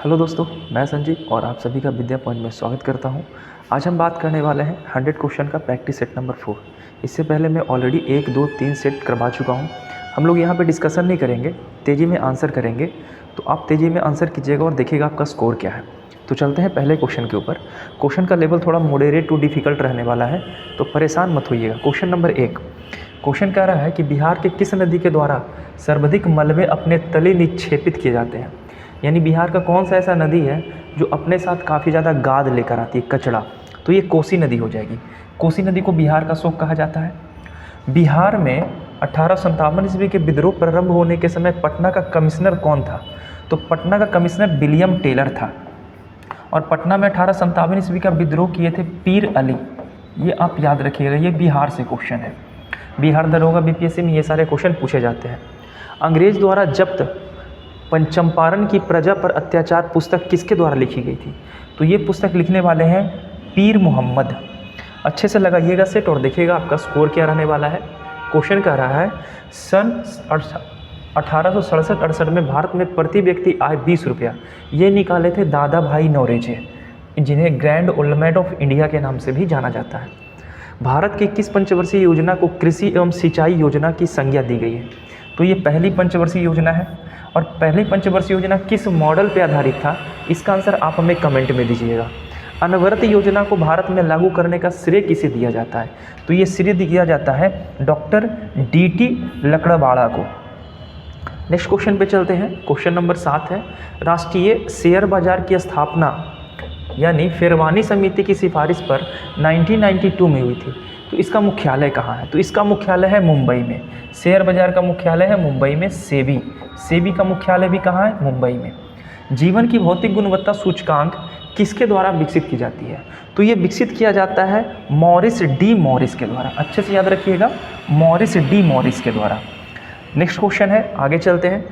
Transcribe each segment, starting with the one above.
Hello दोस्तों, मैं संजीव और आप सभी का विद्या पॉइंट में स्वागत करता हूं। आज हम बात करने वाले हैं 100 क्वेश्चन का प्रैक्टिस सेट नंबर 4। इससे पहले मैं ऑलरेडी 1, 2, 3 सेट करवा चुका हूं। हम लोग यहां पे डिस्कशन नहीं करेंगे, तेज़ी में आंसर करेंगे। तो आप तेज़ी में आंसर कीजिएगा और देखिएगा आपका स्कोर क्या है। तो चलते हैं पहले क्वेश्चन के ऊपर। क्वेश्चन का लेवल थोड़ा मॉडरेट टू डिफ़िकल्ट रहने वाला है, तो परेशान मत होइएगा। क्वेश्चन नंबर 1 क्वेश्चन कह रहा है कि बिहार के किस नदी के द्वारा सर्वाधिक मलबे अपने तले निक्षेपित किए जाते हैं। यानी बिहार का कौन सा ऐसा नदी है जो अपने साथ काफ़ी ज़्यादा गाद लेकर आती है, कचरा। तो ये कोसी नदी हो जाएगी। कोसी नदी को बिहार का शोक कहा जाता है। बिहार में 1857 ईस्वी के विद्रोह प्रारंभ होने के समय पटना का कमिश्नर कौन था? तो पटना का कमिश्नर विलियम टेलर था। और पटना में 1857 ईस्वी का विद्रोह किए थे पीर अली। ये आप याद रखिएगा, ये बिहार से क्वेश्चन है। बिहार दरोगा बीपीएससी में ये सारे क्वेश्चन पूछे जाते हैं। अंग्रेज द्वारा जब्त चंपारण की प्रजा पर अत्याचार पुस्तक किसके द्वारा लिखी गई थी? तो ये पुस्तक लिखने वाले हैं पीर मोहम्मद। अच्छे से लगाइएगा सेट और देखिएगा आपका स्कोर क्या रहने वाला है। क्वेश्चन कह रहा है सन 1867-68 में भारत में प्रति व्यक्ति आय 20 रुपया ये निकाले थे दादा भाई नौरोजी, जिन्हें ग्रैंड ओल्ड ऑफ इंडिया के नाम से भी जाना जाता है। भारत की किस पंचवर्षीय योजना को कृषि एवं सिंचाई योजना की संज्ञा दी गई है? तो ये पहली पंचवर्षीय योजना है। और पहली पंचवर्षीय योजना किस मॉडल पर आधारित था? इसका आंसर आप हमें कमेंट में दीजिएगा। अनवरत योजना को भारत में लागू करने का श्रेय किसे दिया जाता है? तो ये श्रेय दिया जाता है डॉक्टर DT लकड़वाड़ा को। नेक्स्ट क्वेश्चन पे चलते हैं। क्वेश्चन नंबर 7 है, राष्ट्रीय शेयर बाजार की स्थापना यानी फेरवानी समिति की सिफारिश पर 1992 में हुई थी। तो इसका मुख्यालय कहाँ है? तो इसका मुख्यालय है मुंबई में। शेयर बाजार का मुख्यालय है मुंबई में। सेबी का मुख्यालय भी कहाँ है? मुंबई में। जीवन की भौतिक गुणवत्ता सूचकांक किसके द्वारा विकसित की जाती है? तो ये विकसित किया जाता है मॉरिस डी मॉरिस के द्वारा। अच्छे से याद रखिएगा, मॉरिस डी मॉरिस के द्वारा। नेक्स्ट क्वेश्चन है, आगे चलते हैं।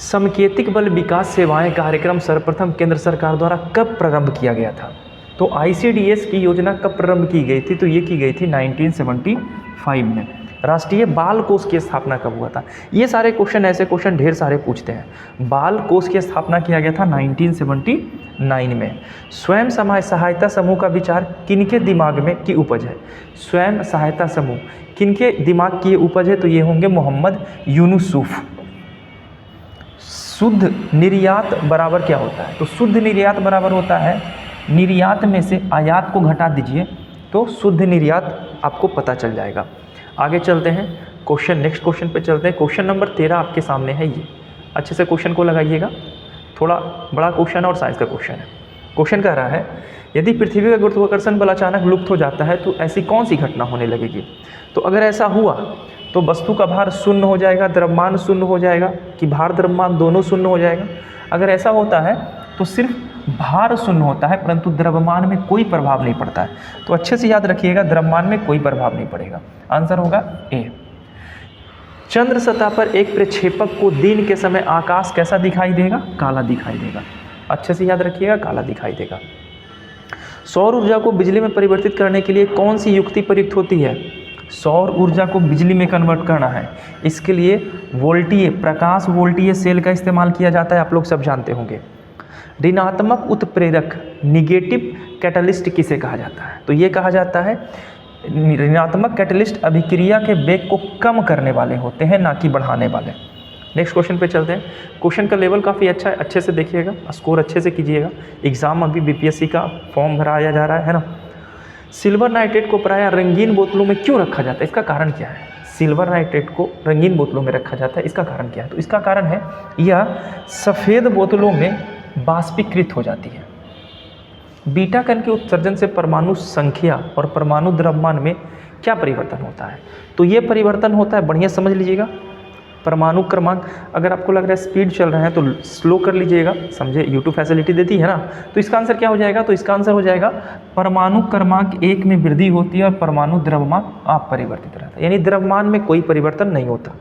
समकेतिक बल विकास सेवाएं कार्यक्रम सर्वप्रथम केंद्र सरकार द्वारा कब प्रारंभ किया गया था? तो ICDS की योजना कब प्रारंभ की गई थी? तो ये की गई थी 1975 में। राष्ट्रीय बाल कोष की स्थापना कब हुआ था? ये सारे क्वेश्चन, ऐसे क्वेश्चन ढेर सारे पूछते हैं। बाल कोष की स्थापना किया गया था 1979 में। स्वयं सहायता समूह का विचार किनके दिमाग में की उपज है? स्वयं सहायता समूह किनके दिमाग की उपज है? तो ये होंगे मोहम्मद यूनुसूफ। शुद्ध निर्यात बराबर क्या होता है? तो शुद्ध निर्यात बराबर होता है, निर्यात में से आयात को घटा दीजिए तो शुद्ध निर्यात आपको पता चल जाएगा। आगे चलते हैं क्वेश्चन, नेक्स्ट क्वेश्चन पे चलते हैं। क्वेश्चन नंबर 13 आपके सामने है। ये अच्छे से क्वेश्चन को लगाइएगा, थोड़ा बड़ा क्वेश्चन और साइज का क्वेश्चन है। क्वेश्चन कह रहा है, यदि पृथ्वी का गुरुत्वाकर्षण बल अचानक लुप्त हो जाता है तो ऐसी कौन सी घटना होने लगेगी? तो अगर ऐसा हुआ तो वस्तु का भार शून्य हो जाएगा, द्रव्यमान शून्य हो जाएगा, कि भार द्रव्यमान दोनों शून्य हो जाएगा। अगर ऐसा होता है तो सिर्फ भार शून्य होता है परंतु द्रव्यमान में कोई प्रभाव नहीं पड़ता है। तो अच्छे से याद रखिएगा, द्रव्यमान में कोई प्रभाव नहीं पड़ेगा। आंसर होगा ए। चंद्र सतह पर एक प्रक्षेपक को दिन के समय आकाश कैसा दिखाई देगा? काला दिखाई देगा। अच्छे से याद रखिएगा, काला दिखाई देगा। सौर ऊर्जा को बिजली में परिवर्तित करने के लिए कौन सी युक्ति प्रयुक्त होती है? सौर ऊर्जा को बिजली में कन्वर्ट करना है, इसके लिए प्रकाश वोल्टीय सेल का इस्तेमाल किया जाता है, आप लोग सब जानते होंगे। ऋणात्मक उत्प्रेरक निगेटिव कैटलिस्ट किसे कहा जाता है? तो ये कहा जाता है, ऋणात्मक कैटलिस्ट अभिक्रिया के वेग को कम करने वाले होते हैं, ना कि बढ़ाने वाले। नेक्स्ट क्वेश्चन पे चलते हैं। क्वेश्चन का लेवल काफ़ी अच्छा है, अच्छे से देखिएगा, स्कोर अच्छे से कीजिएगा। एग्जाम अभी BPSC का फॉर्म भराया जा रहा है ना। सिल्वर नाइट्रेट को प्रायः रंगीन बोतलों में क्यों रखा जाता है? इसका कारण क्या है? सिल्वर नाइट्रेट को रंगीन बोतलों में रखा जाता है, इसका कारण क्या है? तो इसका कारण है, यह सफ़ेद बोतलों में बाष्पीकृत हो जाती है। बीटा कण के उत्सर्जन से परमाणु संख्या और परमाणु द्रव्यमान में क्या परिवर्तन होता है? तो ये परिवर्तन होता है, बढ़िया समझ लीजिएगा, परमाणु क्रमांक। अगर आपको लग रहा है स्पीड चल रहा है तो स्लो कर लीजिएगा, समझे, यूट्यूब फैसिलिटी देती है ना। तो इसका आंसर क्या हो जाएगा? तो इसका आंसर हो जाएगा परमाणु क्रमांक 1 में वृद्धि होती है और परमाणु द्रव्यमान अपरिवर्तित रहता है, यानी द्रव्यमान में कोई परिवर्तन नहीं होता।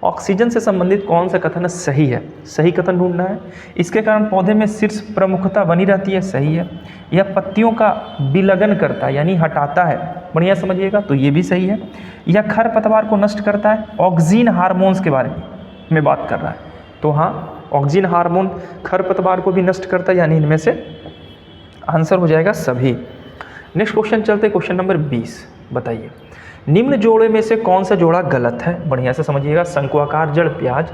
ऑक्सीजन से संबंधित कौन सा कथन सही है? सही कथन ढूंढना है। इसके कारण पौधे में शीर्ष प्रमुखता बनी रहती है, सही है। यह पत्तियों का विलगन करता है यानी हटाता है, बढ़िया समझिएगा, तो ये भी सही है। यह खरपतवार को नष्ट करता है, ऑक्सीन हार्मोन्स के बारे में बात कर रहा है, तो हाँ ऑक्सीजन हार्मोन खरपतवार को भी नष्ट करता है, यानी इनमें से आंसर हो जाएगा सभी। नेक्स्ट क्वेश्चन चलते हैं, क्वेश्चन नंबर 20। बताइए निम्न जोड़े में से कौन सा जोड़ा गलत है? बढ़िया से समझिएगा। शंकुआकार जड़ प्याज,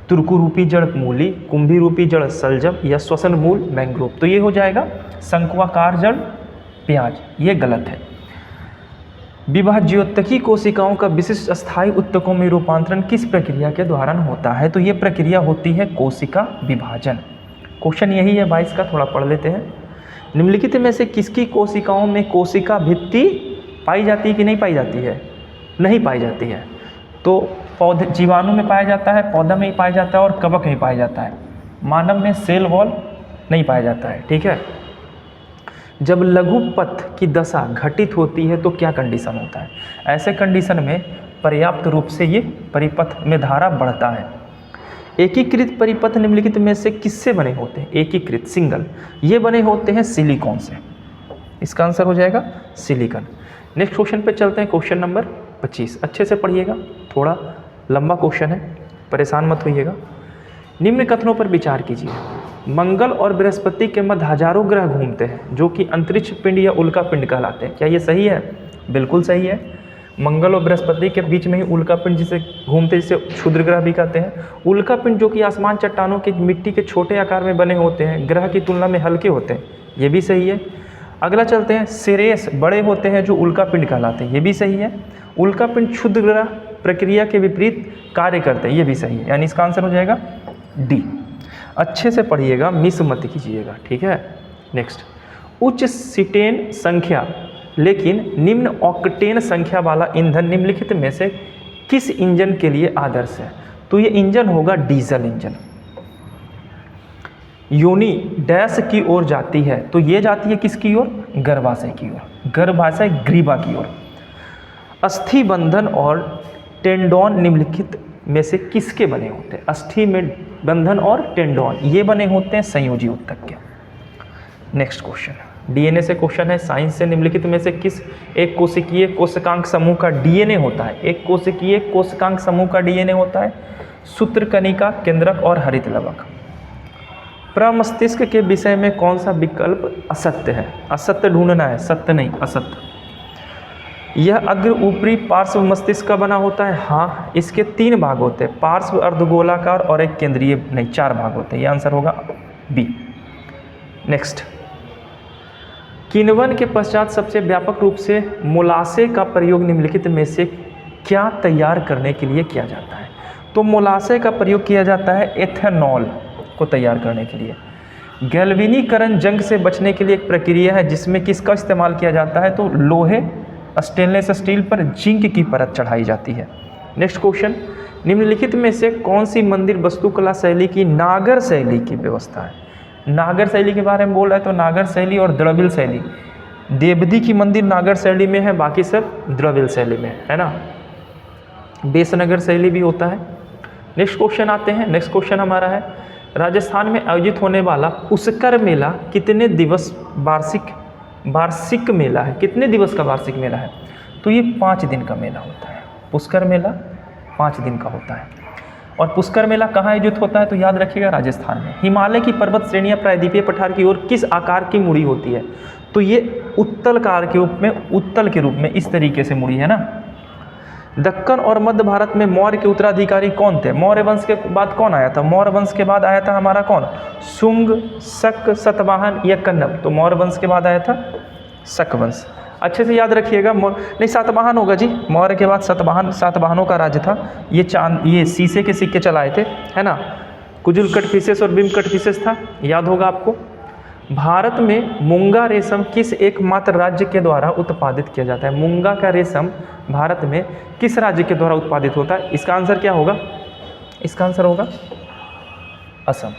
तुर्कु रूपी जड़ मूली, कुंभी रूपी जड़ सलजम या श्वसन मूल मैंग्रोव। तो ये हो जाएगा शंकुआकार जड़ प्याज, ये गलत है। विभाज्योतकी कोशिकाओं का विशिष्ट अस्थायी उत्तकों में रूपांतरण किस प्रक्रिया के द्वारा होता है? तो ये प्रक्रिया होती है कोशिका विभाजन। क्वेश्चन यही है 22 का, थोड़ा पढ़ लेते हैं। निम्नलिखित में से किसकी कोशिकाओं में कोशिका भित्ति पाई जाती है कि नहीं पाई जाती है? नहीं पाई जाती है। तो पौधे जीवाणु में पाया जाता है, पौधा में ही पाया जाता है और कवक में पाया जाता है। मानव में सेल वॉल नहीं पाया जाता है। ठीक है। जब लघुपथ की दशा घटित होती है तो क्या कंडीशन होता है? ऐसे कंडीशन में पर्याप्त रूप से ये परिपथ में धारा बढ़ता है। एकीकृत परिपथ निम्नलिखित में से किससे बने होते हैं? एकीकृत सिंगल, ये बने होते हैं सिलिकॉन से। इसका आंसर हो जाएगा सिलिकॉन। नेक्स्ट क्वेश्चन पे चलते हैं, क्वेश्चन नंबर 25। अच्छे से पढ़िएगा, थोड़ा लंबा क्वेश्चन है, परेशान मत होइएगा। निम्न कथनों पर विचार कीजिए। मंगल और बृहस्पति के मध्य हजारों ग्रह घूमते हैं जो कि अंतरिक्ष पिंड या उल्का पिंड कहलाते हैं। क्या ये सही है? बिल्कुल सही है। मंगल और बृहस्पति के बीच में ही उल्का पिंड जिसे घूमते, जिसे क्षुद्र ग्रह भी कहते हैं। उल्का पिंड जो कि आसमान चट्टानों के मिट्टी के छोटे आकार में बने होते हैं, ग्रह की तुलना में हल्के होते हैं, ये भी सही है। अगला चलते हैं, सिरेस बड़े होते हैं जो उल्का पिंड कहलाते हैं, ये भी सही है। उल्का पिंड क्षुद्र ग्रह प्रक्रिया के विपरीत कार्य करते हैं, ये भी सही है, यानी इसका आंसर हो जाएगा डी। अच्छे से पढ़िएगा, मिस मत कीजिएगा। ठीक है। नेक्स्ट, उच्च सीटेन संख्या लेकिन निम्न ऑक्टेन संख्या वाला ईंधन निम्नलिखित में से किस इंजन के लिए आदर्श है? तो ये इंजन होगा डीजल इंजन। योनि डैश की ओर जाती है, तो ये जाती है किसकी ओर? गर्भाशय की ओर, गर्भाशय ग्रीवा की ओर। अस्थि बंधन और टेंडोन निम्नलिखित में से किसके बने होते हैं? अस्थि में बंधन और टेंडोन ये बने होते हैं संयोजी ऊतक के। नेक्स्ट क्वेश्चन, डीएनए से क्वेश्चन है। साइंस से निम्नलिखित में से किस एक कोशिकीय कोशिकांक समूह का डीएनए होता है? एक कोशिकीय कोशिकांक समूह का डीएनए होता है सूत्रकणिका, केंद्रक और हरित लवक। प्रमस्तिष्क के विषय में कौन सा विकल्प असत्य है? असत्य ढूंढना है, सत्य नहीं, असत्य। यह अग्र ऊपरी पार्श्व मस्तिष्क का बना होता है। हाँ, इसके 3 भाग होते हैं, पार्श्व अर्धगोलाकार और एक केंद्रीय, नहीं 4 भाग होते हैं। यह आंसर होगा बी। नेक्स्ट, किण्वन के पश्चात सबसे व्यापक रूप से मोलासे का प्रयोग निम्नलिखित में से क्या तैयार करने के लिए किया जाता है? तो मोलासे का प्रयोग किया जाता है एथेनॉल को तैयार करने के लिए। गैल्वेनीकरण जंग से बचने के लिए एक प्रक्रिया है जिसमें किसका इस्तेमाल किया जाता है? तो लोहे स्टेनलेस स्टील पर जिंक की परत चढ़ाई जाती है। नेक्स्ट क्वेश्चन, निम्नलिखित में से कौन सी मंदिर वास्तुकला शैली की नागर शैली की व्यवस्था है? नागर शैली के बारे में बोल रहा है तो नागर शैली और द्रविड़ शैली। देवदी की मंदिर नागर शैली में है, बाकी सब द्रविड़ शैली में है ना। बेसनगर शैली भी होता है। नेक्स्ट क्वेश्चन आते हैं। नेक्स्ट क्वेश्चन हमारा है, राजस्थान में आयोजित होने वाला पुष्कर मेला कितने दिवस वार्षिक मेला है? कितने दिवस का वार्षिक मेला है? तो ये 5 दिन का मेला होता है। पुष्कर मेला 5 दिन का होता है। और पुष्कर मेला कहाँ आयोजित होता है? तो याद रखिएगा राजस्थान में। हिमालय की पर्वत श्रेणियाँ प्रायद्वीपीय पठार की ओर किस आकार की मुड़ी होती है? तो ये उत्तलकार के रूप में, उत्तल के रूप में इस तरीके से मुड़ी है ना। दक्कन और मध्य भारत में मौर्य के उत्तराधिकारी कौन थे? मौर्य वंश के बाद कौन आया था? मौर्य वंश के बाद आया था हमारा कौन? शुंग, शक, सतवाहन या कन्नब। तो मौर्य वंश के बाद आया था शक वंश। अच्छे से याद रखिएगा। नहीं, सातवाहन होगा जी। मौर्य के बाद सातवाहनों का राज्य था। ये शीशे के सिक्के चलाए थे, है ना। कुजुल कट फिशेस और बिम कट फिशेस था, याद होगा आपको। भारत में मूंगा रेशम किस एकमात्र राज्य के द्वारा उत्पादित किया जाता है? मूंगा का रेशम भारत में किस राज्य के द्वारा उत्पादित होता है? इसका आंसर क्या होगा? इसका आंसर होगा असम।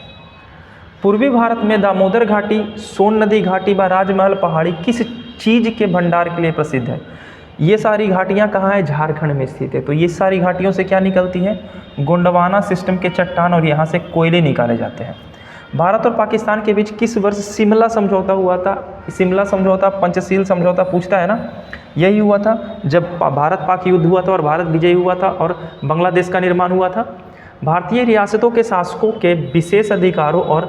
पूर्वी भारत में दामोदर घाटी, सोन नदी घाटी व राजमहल पहाड़ी किस चीज़ के भंडार के लिए प्रसिद्ध है? ये सारी घाटियाँ कहाँ है? झारखंड में स्थित है। तो ये सारी घाटियों से क्या निकलती है? गोंडवाना सिस्टम के चट्टान और यहाँ से कोयले निकाले जाते हैं। भारत और पाकिस्तान के बीच किस वर्ष शिमला समझौता हुआ था? शिमला समझौता, पंचशील समझौता पूछता है ना। यही हुआ था जब भारत पाक युद्ध हुआ था और भारत विजयी हुआ था और बांग्लादेश का निर्माण हुआ था। भारतीय रियासतों के शासकों के विशेष अधिकारों और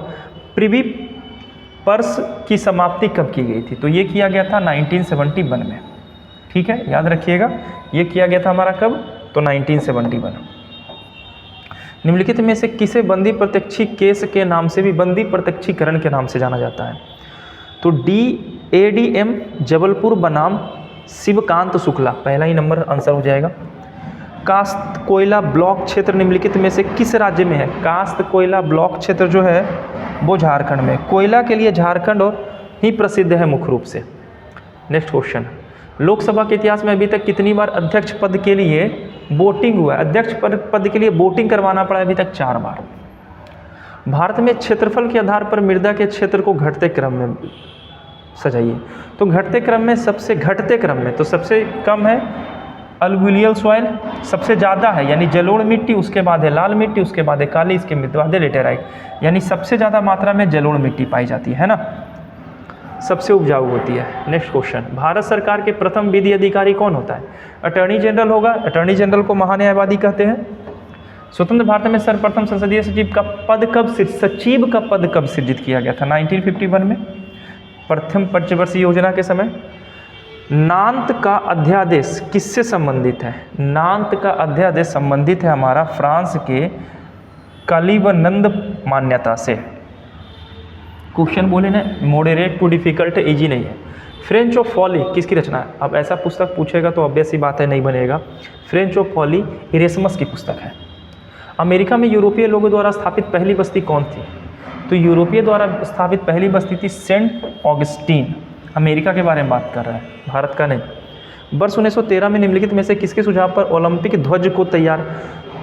प्रिवी पर्स की समाप्ति कब की गई थी? तो ये किया गया था 1971 में। ठीक है, याद रखिएगा, ये किया गया था हमारा कब? तो 1971। निम्नलिखित में से किसे बंदी प्रत्यक्षी केस के नाम से भी बंदी प्रत्यक्षीकरण के नाम से जाना जाता है? तो ADM जबलपुर बनाम शिवकांत शुक्ला, पहला ही नंबर आंसर हो जाएगा। कास्त कोयला ब्लॉक क्षेत्र निम्नलिखित में से किस राज्य में है? कास्त कोयला ब्लॉक क्षेत्र जो है वो झारखंड में। कोयला के लिए झारखंड और ही प्रसिद्ध है मुख्य रूप से। नेक्स्ट क्वेश्चन, लोकसभा के इतिहास में अभी तक कितनी बार अध्यक्ष पद के लिए वोटिंग हुआ है? अध्यक्ष पद के लिए वोटिंग करवाना पड़ा अभी तक 4 बार। भारत में क्षेत्रफल के आधार पर मृदा के क्षेत्र को घटते क्रम में सजाइए। तो घटते क्रम में सबसे कम है अलुवियल सॉइल, सबसे ज़्यादा है यानी जलोढ़ मिट्टी, उसके बाद है लाल मिट्टी, उसके बाद है काली, इसके बाद है लेटेराइट, यानी सबसे ज़्यादा मात्रा में जलोढ़ मिट्टी पाई जाती है ना, सबसे उपजाऊ होती है। नेक्स्ट क्वेश्चन, भारत सरकार के प्रथम विधि अधिकारी कौन होता है? अटॉर्नी जनरल होगा। अटॉर्नी जनरल को महान्यायवादी कहते हैं। स्वतंत्र भारत में सर्वप्रथम संसदीय सचिव का पद कब सृजित किया गया था? 1951 में, प्रथम पंचवर्षीय योजना के समय। नान्त का अध्यादेश किससे संबंधित है? नान्त का अध्यादेश संबंधित है हमारा फ्रांस के कलिवनंद मान्यता से। क्वेश्चन बोले ना, मॉडरेट टू डिफिकल्ट, इजी नहीं है। फ्रेंच ऑफ फॉली किसकी रचना है? अब ऐसा पुस्तक पूछेगा तो ऑब्वियस सी बात है नहीं बनेगा। फ्रेंच ऑफ फॉली इरेस्मस की पुस्तक है। अमेरिका में यूरोपीय लोगों द्वारा स्थापित पहली बस्ती कौन थी? तो यूरोपीय द्वारा स्थापित पहली बस्ती थी सेंट ऑगस्टीन। अमेरिका के बारे में बात कर रहा है, भारत का नहीं। वर्ष 1913 में निम्नलिखित में से किसके सुझाव पर ओलंपिक ध्वज को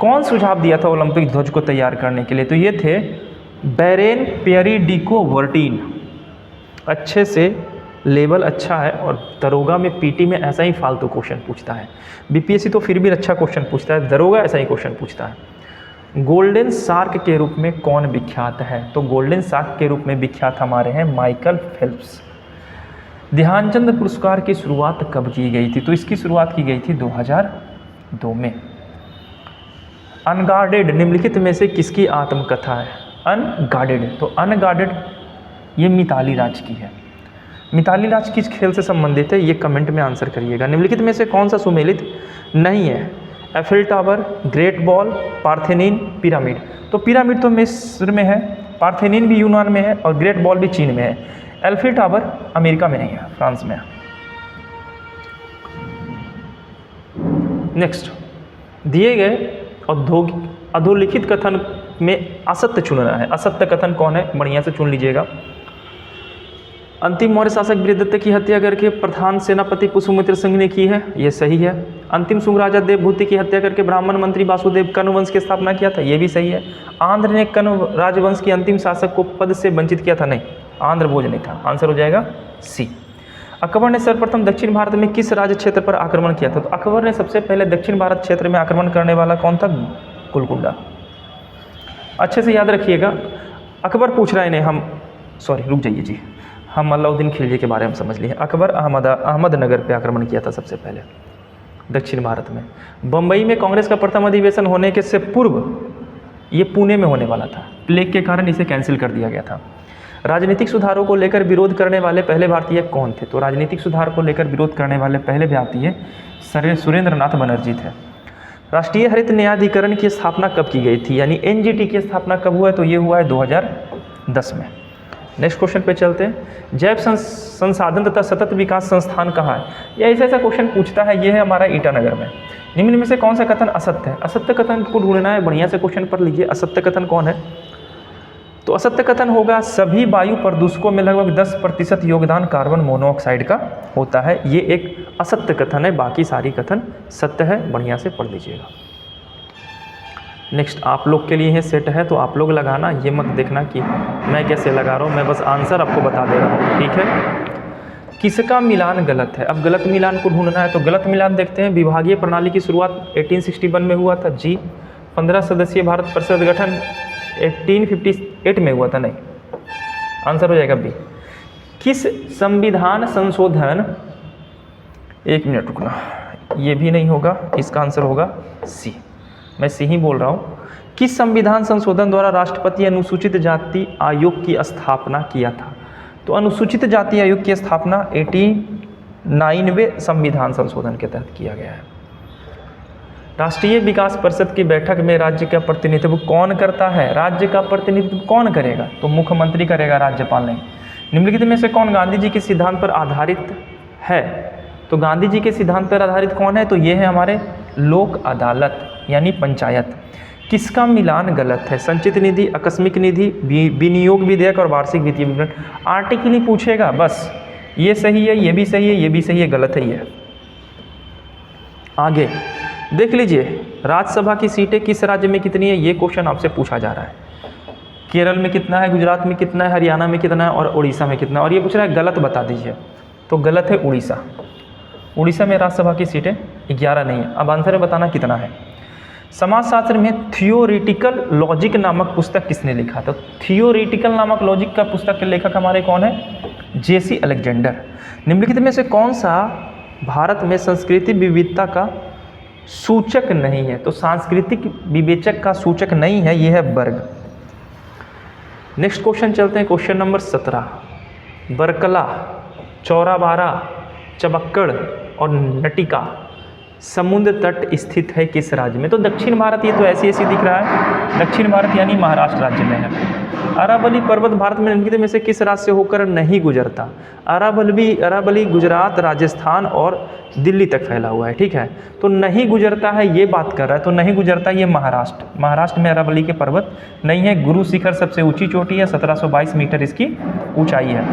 कौन सुझाव दिया था ओलंपिक ध्वज को तैयार करने के लिए? तो ये थे बैरेन पियरी डिको वर्टीन। अच्छे से लेवल अच्छा है और दरोगा में पीटी में ऐसा ही फालतू क्वेश्चन पूछता है। बीपीएससी तो फिर भी अच्छा क्वेश्चन पूछता है, दरोगा ऐसा ही क्वेश्चन पूछता है। गोल्डन शार्क के रूप में कौन विख्यात है? तो गोल्डन शार्क के रूप में विख्यात हमारे हैं माइकल फेल्प्स। ध्यानचंद पुरस्कार की शुरुआत कब की गई थी? तो इसकी शुरुआत की गई थी 2002 में। अनगार्डेड निम्नलिखित में से किसकी आत्मकथा है? अनगार्डेड, तो अनगार्डेड ये मिताली राज की है। मिताली राज किस खेल से संबंधित है? ये कमेंट में आंसर करिएगा। निम्नलिखित में से कौन सा सुमेलित नहीं है? Eiffel Tower, Great Wall, Parthenon, pyramid. तो पिरामिड तो मिस्र में है, पार्थेनिन भी यूनान में है और ग्रेट बॉल भी चीन में है। एफिल टावर अमेरिका में नहीं है, फ्रांस में है। नेक्स्ट, दिए गए अधोलिखित कथन में असत्य चुनना है। असत्य कथन कौन है? बढ़िया से चुन लीजिएगा। अंतिम मौर्य शासक बृहदत्त की हत्या करके प्रधान सेनापति पुष्यमित्र सिंह ने की है, ये सही है। अंतिम शुंग राजा देवभूति की हत्या करके ब्राह्मण मंत्री वासुदेव कण्व वंश की स्थापना किया था, ये भी सही है। आंध्र ने कण्व राजवंश की अंतिम शासक को पद से वंचित किया था, नहीं, आंध्र भोज नहीं था। आंसर हो जाएगा सी। अकबर ने सर्वप्रथम दक्षिण भारत में किस राज्य क्षेत्र पर आक्रमण किया था? तो अकबर ने सबसे पहले दक्षिण भारत क्षेत्र में आक्रमण करने वाला कौन था? गोलकुंडा। अच्छे से याद रखिएगा, अकबर पूछ रहा है इन्हें, रुक जाइए जी, हम अलाउद्दीन खिलजी के बारे में समझ लिए। अकबर अहमदनगर पे आक्रमण किया था सबसे पहले दक्षिण भारत में। बम्बई में कांग्रेस का प्रथम अधिवेशन होने के से पूर्व ये पुणे में होने वाला था, प्लेग के कारण इसे कैंसिल कर दिया गया था। राजनीतिक सुधारों को लेकर विरोध करने वाले पहले भारतीय कौन थे? तो राजनीतिक सुधार को लेकर विरोध करने वाले पहले भारतीय सुरेंद्रनाथ बनर्जी थे। राष्ट्रीय हरित न्यायाधिकरण की स्थापना कब की गई थी? यानी एनजीटी की स्थापना कब हुआ है? तो ये हुआ है 2010 में। नेक्स्ट क्वेश्चन पे चलते हैं। जैव संसाधन तथा सतत विकास संस्थान कहाँ है? यह ऐसा क्वेश्चन पूछता है, ये है हमारा ईटानगर में। निम्न में से कौन सा कथन असत्य है? असत्य कथन को ढूंढना है, बढ़िया से क्वेश्चन पर लीजिए। असत्य कथन कौन है? तो असत्य कथन होगा सभी वायु प्रदूषकों में लगभग 10% योगदान कार्बन मोनोऑक्साइड का होता है। ये एक असत्य कथन है, बाकी सारी कथन सत्य है, बढ़िया से पढ़ लीजिएगा। नेक्स्ट आप लोग के लिए ये सेट है, तो आप लोग लगाना, ये मत देखना कि मैं कैसे लगा रहा हूँ, मैं बस आंसर आपको बता दे रहा हूँ, ठीक है। किसका मिलान गलत है? अब गलत मिलान को ढूंढना है, तो गलत मिलान देखते हैं। विभागीय प्रणाली की शुरुआत 1861 में हुआ था, जी। 15 सदस्यीय भारत परिषद गठन 1858 में हुआ था, नहीं, आंसर हो जाएगा बी। किस संविधान संशोधन, एक मिनट रुकना, ये भी नहीं होगा, इसका आंसर होगा सी। मैं सी ही बोल रहा हूँ। किस संविधान संशोधन द्वारा राष्ट्रपति अनुसूचित जाति आयोग की स्थापना किया था? तो अनुसूचित जाति आयोग की स्थापना 89वें संविधान संशोधन के तहत किया गया है। राष्ट्रीय विकास परिषद की बैठक में राज्य का प्रतिनिधित्व कौन करता है? राज्य का प्रतिनिधित्व कौन करेगा? तो मुख्यमंत्री करेगा, राज्यपाल नहीं। निम्नलिखित में से कौन गांधी जी के सिद्धांत पर आधारित है? तो गांधी जी के सिद्धांत पर आधारित कौन है? तो ये है हमारे लोक अदालत यानी पंचायत। किसका मिलान गलत है? संचित निधि, आकस्मिक निधि, विनियोग विधेयक और वार्षिक वित्तीय विवरण। आर्टिकल ही पूछेगा बस, ये सही है, ये भी सही है, ये भी सही है, गलत है ये। आगे देख लीजिए, राज्यसभा की सीटें किस राज्य में कितनी है? ये क्वेश्चन आपसे पूछा जा रहा है। केरल में कितना है, गुजरात में कितना है, हरियाणा में कितना है और उड़ीसा में कितना है। और ये पूछ रहा है गलत बता दीजिए, तो गलत है उड़ीसा। उड़ीसा में राज्यसभा की सीटें 11 नहीं है। अब आंसर में बताना कितना है। समाजशास्त्र में थियोरिटिकल लॉजिक नामक पुस्तक किसने लिखा? तो थियोरिटिकल नामक लॉजिक का पुस्तक के लेखक हमारे कौन है? जेसी अलेक्जेंडर। निम्नलिखित में से कौन सा भारत में सांस्कृतिक विविधता का सूचक नहीं है? तो सांस्कृतिक विवेचक का सूचक नहीं है, यह है वर्ग। नेक्स्ट क्वेश्चन चलते हैं, क्वेश्चन नंबर 17। बरकला, चौराबारा, चबक्कड़ और नटिका समुद्र तट स्थित है किस राज्य में? तो दक्षिण भारत, ये तो ऐसी दिख रहा है, दक्षिण भारत यानी महाराष्ट्र राज्य में है। अरावली पर्वत भारत में निम्नलिखित में से किस राज्य से होकर नहीं गुजरता? अरावली गुजरात, राजस्थान और दिल्ली तक फैला हुआ है, ठीक है। तो नहीं गुजरता है ये बात कर रहा है, तो नहीं गुजरता ये महाराष्ट्र में अरावली के पर्वत नहीं है। गुरु शिखर सबसे ऊंची चोटी है, 1722 मीटर इसकी ऊंचाई है।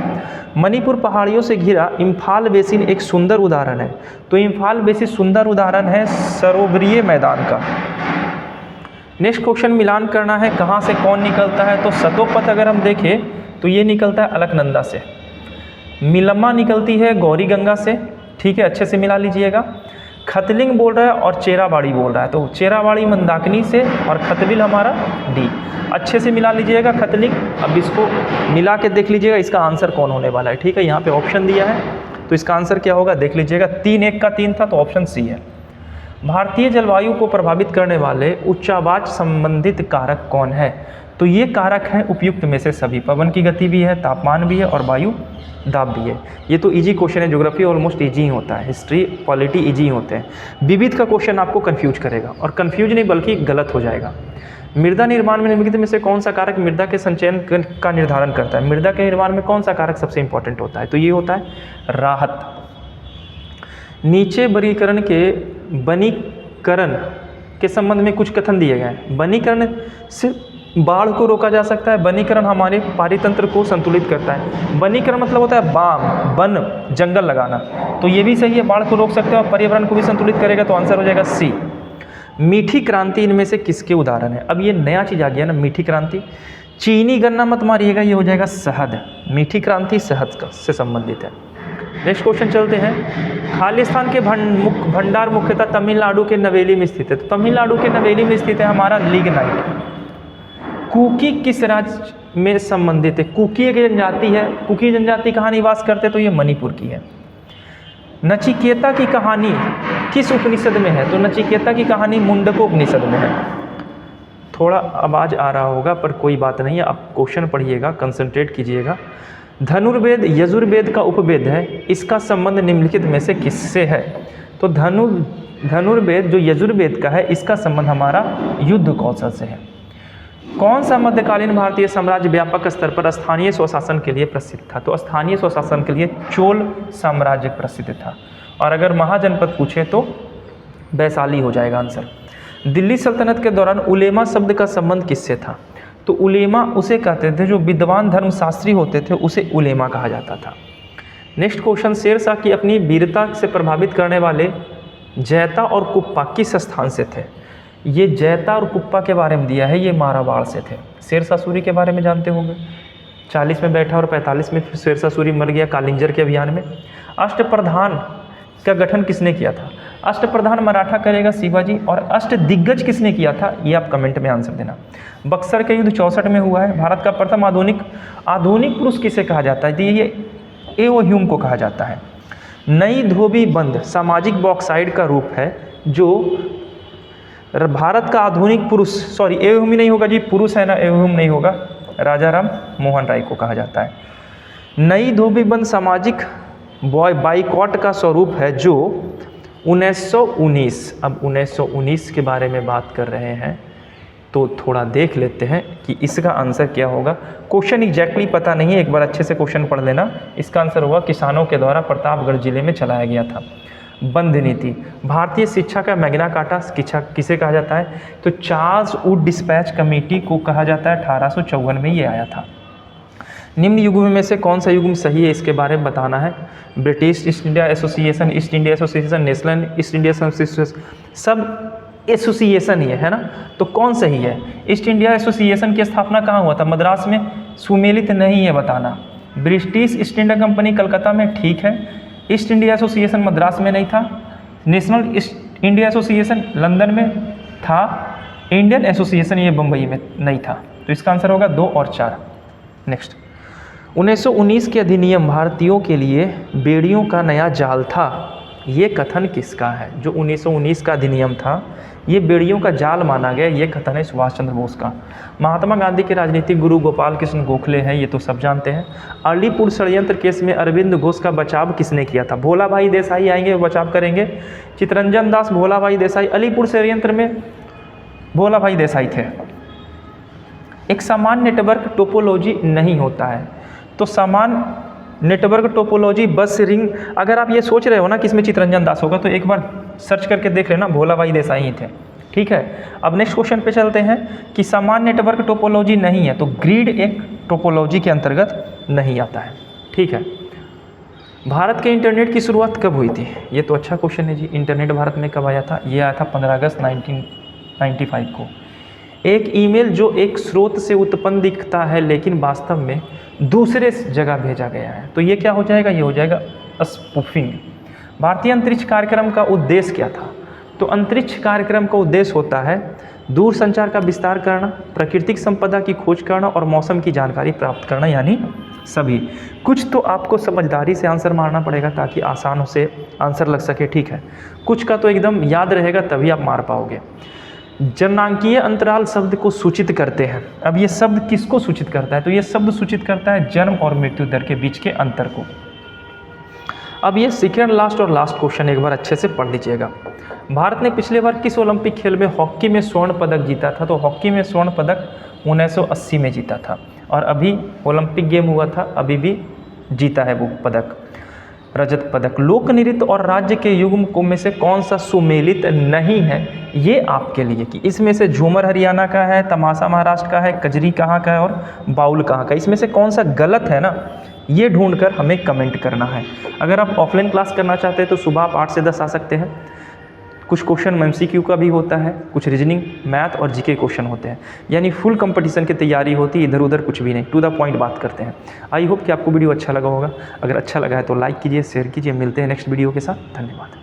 मणिपुर पहाड़ियों से घिरा इम्फाल बेसिन एक सुंदर उदाहरण है। तो इम्फाल बेसिन सुंदर उदाहरण है सरोवरीय मैदान का। नेक्स्ट क्वेश्चन मिलान करना है, कहाँ से कौन निकलता है? तो सतोपथ अगर हम देखें तो ये निकलता है अलकनंदा से, मिलम्मा निकलती है गौरी गंगा से, ठीक है, अच्छे से मिला लीजिएगा। खतलिंग बोल रहा है और चेराबाड़ी बोल रहा है, तो चेराबाड़ी मंदाकिनी से और खतबिल हमारा डी, अच्छे से मिला लीजिएगा खतलिंग। अब इसको मिला के देख लीजिएगा इसका आंसर कौन होने वाला है, ठीक है। यहाँ पे ऑप्शन दिया है तो इसका आंसर क्या होगा देख लीजिएगा, 3 1 का 3 था तो ऑप्शन सी है। भारतीय जलवायु को प्रभावित करने वाले उच्चावाच संबंधित कारक कौन है? तो ये कारक हैं उपयुक्त में से सभी। पवन की गति भी है, तापमान भी है और वायु दाब भी है। ये तो इजी क्वेश्चन है, ज्योग्राफी ऑलमोस्ट इजी ही होता है, हिस्ट्री पॉलिटी इजी होते हैं। विविध का क्वेश्चन आपको कंफ्यूज करेगा, और कंफ्यूज नहीं बल्कि गलत हो जाएगा। मृदा निर्माण में निम्नलिखित में से कौन सा कारक मृदा के संचयन का निर्धारण करता है? मृदा के निर्माण में कौन सा कारक सबसे इंपॉर्टेंट होता है? तो ये होता है राहत। नीचे वर्गीकरण के वनीकरण के संबंध में कुछ कथन दिए गए हैं। वनीकरण से बाढ़ को रोका जा सकता है, वनीकरण हमारे पारितंत्र को संतुलित करता है। वनीकरण मतलब होता है वन, जंगल लगाना, तो ये भी सही है, बाढ़ को रोक सकते हैं और पर्यावरण को भी संतुलित करेगा, तो आंसर हो जाएगा सी। मीठी क्रांति इनमें से किसके उदाहरण है? अब ये नया चीज़ आ गया ना, मीठी क्रांति। चीनी गन्ना मत मारिएगा, ये हो जाएगा शहद। मीठी क्रांति शहद से संबंधित है। नेक्स्ट क्वेश्चन चलते हैं। खालिस्तान के भंडार मुख्यतः तमिलनाडु के नवेली में स्थित है। तो तमिलनाडु के नवेली में स्थित है हमारा लिग्नाइट। कुकी किस राज्य में संबंधित है? कुकी एक जनजाति है। कुकी जनजाति कहाँ निवास करते? तो ये मणिपुर की है। नचिकेता की कहानी किस उपनिषद में है? तो नचिकेता की कहानी मुंडको उपनिषद में है। थोड़ा आवाज़ आ रहा होगा पर कोई बात नहीं है, आप क्वेश्चन पढ़िएगा, कंसंट्रेट कीजिएगा। धनुर्वेद यजुर्वेद का उपवेद है, इसका संबंध निम्नलिखित में से किससे है? तो धनुर्वेद जो यजुर्वेद का है, इसका संबंध हमारा युद्ध कौशल से है। कौन सा मध्यकालीन भारतीय साम्राज्य व्यापक स्तर पर स्थानीय स्वशासन के लिए प्रसिद्ध था? तो स्थानीय स्वशासन के लिए चोल साम्राज्य प्रसिद्ध था। और अगर महाजनपद पूछे तो वैशाली हो जाएगा आंसर। दिल्ली सल्तनत के दौरान उलेमा शब्द का संबंध किससे था? तो उलेमा उसे कहते थे जो विद्वान धर्मशास्त्री होते थे, उसे उलेमा कहा जाता था। नेक्स्ट क्वेश्चन, शेरशाह की अपनी वीरता से प्रभावित करने वाले जैता और कुप्पा किस स्थान से थे? ये जैता और कुप्पा के बारे में दिया है, ये मारवाड़ से थे। शेरशाह सूरी के बारे में जानते होंगे, 40 में बैठा और 45 में शेरशाह सूरी मर गया कालिंजर के अभियान में। अष्टप्रधान का गठन किसने किया था? अष्टप्रधान मराठा करेगा शिवाजी। और अष्टदिग्गज किसने किया था? ये आप कमेंट में आंसर देना। बक्सर का युद्ध 64 में हुआ है। भारत का प्रथम आधुनिक पुरुष किसे कहा जाता है? ये एओ ह्यूम को कहा जाता है। नई धोबी बंद सामाजिक बॉक्साइड का रूप है जो भारत का आधुनिक पुरुष, सॉरी एवं ही नहीं होगा जी, पुरुष है ना, एवं नहीं होगा, राजा राम मोहन राय को कहा जाता है। नई धोबीबंद सामाजिक बाइकॉट का स्वरूप है जो 1919, अब 1919 के बारे में बात कर रहे हैं तो थोड़ा देख लेते हैं कि इसका आंसर क्या होगा। क्वेश्चन एग्जैक्टली पता नहीं है, एक बार अच्छे से क्वेश्चन पढ़ लेना। इसका आंसर होगा किसानों के द्वारा प्रतापगढ़ जिले में चलाया गया था। बंद नीति, भारतीय शिक्षा का मैग्ना कार्टा किसे कहा जाता है, तो चार्ल्स वुड डिस्पैच कमेटी को कहा जाता है। 1854 में ये आया था। निम्न युग्म में से कौन सा युग्म सही है, इसके बारे में बताना है। British east India association, east India association, national east India association, सब एसोसिएशन ही है ना, तो कौन सही है। ईस्ट इंडिया एसोसिएशन की स्थापना कहाँ हुआ था, मद्रास में, सुमेलित नहीं है बताना। British east India company Calcutta में, ठीक है। ईस्ट इंडिया एसोसिएशन मद्रास में नहीं था। National east India association London में था। इंडियन एसोसिएशन ये बम्बई में नहीं था। तो इसका आंसर होगा 2 और 4। नेक्स्ट, 1919 के अधिनियम भारतीयों के लिए बेड़ियों का नया जाल था, ये कथन किसका है। जो 1919 का अधिनियम था ये बेड़ियों का जाल माना गया, ये कथन है सुभाष चंद्र बोस का। महात्मा गांधी के राजनीतिक गुरु गोपाल कृष्ण गोखले हैं, ये तो सब जानते हैं। अलीपुर षड्यंत्र केस में अरविंद घोष का बचाव किसने किया था, भोला भाई देसाई आएंगे, वो बचाव करेंगे। चितरंजन दास, भोला भाई देसाई, अलीपुर षड्यंत्र में भोला भाई देसाई थे। एक समान नेटवर्क टोपोलॉजी नहीं होता है, तो समान नेटवर्क टोपोलॉजी बस रिंग, अगर आप ये सोच रहे हो ना कि इसमें चितरंजन दास होगा तो एक बार सर्च करके देख लेना, भोला भाई देसाई ही थे, ठीक है। अब नेक्स्ट क्वेश्चन पे चलते हैं कि समान नेटवर्क टोपोलॉजी नहीं है, तो ग्रिड एक टोपोलॉजी के अंतर्गत नहीं आता है, ठीक है। भारत के इंटरनेट की शुरुआत कब हुई थी, ये तो अच्छा क्वेश्चन है जी। इंटरनेट भारत में कब आया था, ये आया था 15 अगस्त 1995 को। एक ईमेल जो एक स्रोत से उत्पन्न दिखता है लेकिन वास्तव में दूसरे जगह भेजा गया है, तो ये क्या हो जाएगा, ये हो जाएगा स्पूफिंग। भारतीय अंतरिक्ष कार्यक्रम का उद्देश्य क्या था, तो अंतरिक्ष कार्यक्रम का उद्देश्य होता है दूर संचार का विस्तार करना, प्राकृतिक संपदा की खोज करना और मौसम की जानकारी प्राप्त करना, यानी सभी। कुछ तो आपको समझदारी से आंसर मारना पड़ेगा ताकि आसान से आंसर लग सके, ठीक है। कुछ का तो एकदम याद रहेगा तभी आप मार पाओगे। जनांकीय अंतराल शब्द को सूचित करते हैं। अब ये शब्द किसको सूचित करता है, तो ये शब्द सूचित करता है जन्म और मृत्यु दर के बीच के अंतर को। अब ये सेकेंड लास्ट और लास्ट क्वेश्चन एक बार अच्छे से पढ़ लीजिएगा। भारत ने पिछले बार किस ओलंपिक खेल में हॉकी में स्वर्ण पदक जीता था, तो हॉकी में स्वर्ण पदक 1980 में जीता था, और अभी ओलंपिक गेम हुआ था, अभी भी जीता है वो पदक, रजत पदक। लोक नृत्य और राज्य के युग्म को में से कौन सा सुमेलित नहीं है, ये आपके लिए कि इसमें से झूमर हरियाणा का है, तमाशा महाराष्ट्र का है, कजरी कहाँ का है और बाउल कहाँ का, इसमें से कौन सा गलत है ना, ये ढूंढकर हमें कमेंट करना है। अगर आप ऑफलाइन क्लास करना चाहते हैं तो सुबह आप 8 से 10 आ सकते हैं। कुछ क्वेश्चन MCQ का भी होता है, कुछ रीजनिंग, मैथ और जीके क्वेश्चन होते हैं, यानी फुल कंपटीशन की तैयारी होती है, इधर उधर कुछ भी नहीं, टू द पॉइंट बात करते हैं। आई होप कि आपको वीडियो अच्छा लगा होगा। अगर अच्छा लगा है तो लाइक कीजिए, शेयर कीजिए। मिलते हैं नेक्स्ट वीडियो के साथ, धन्यवाद।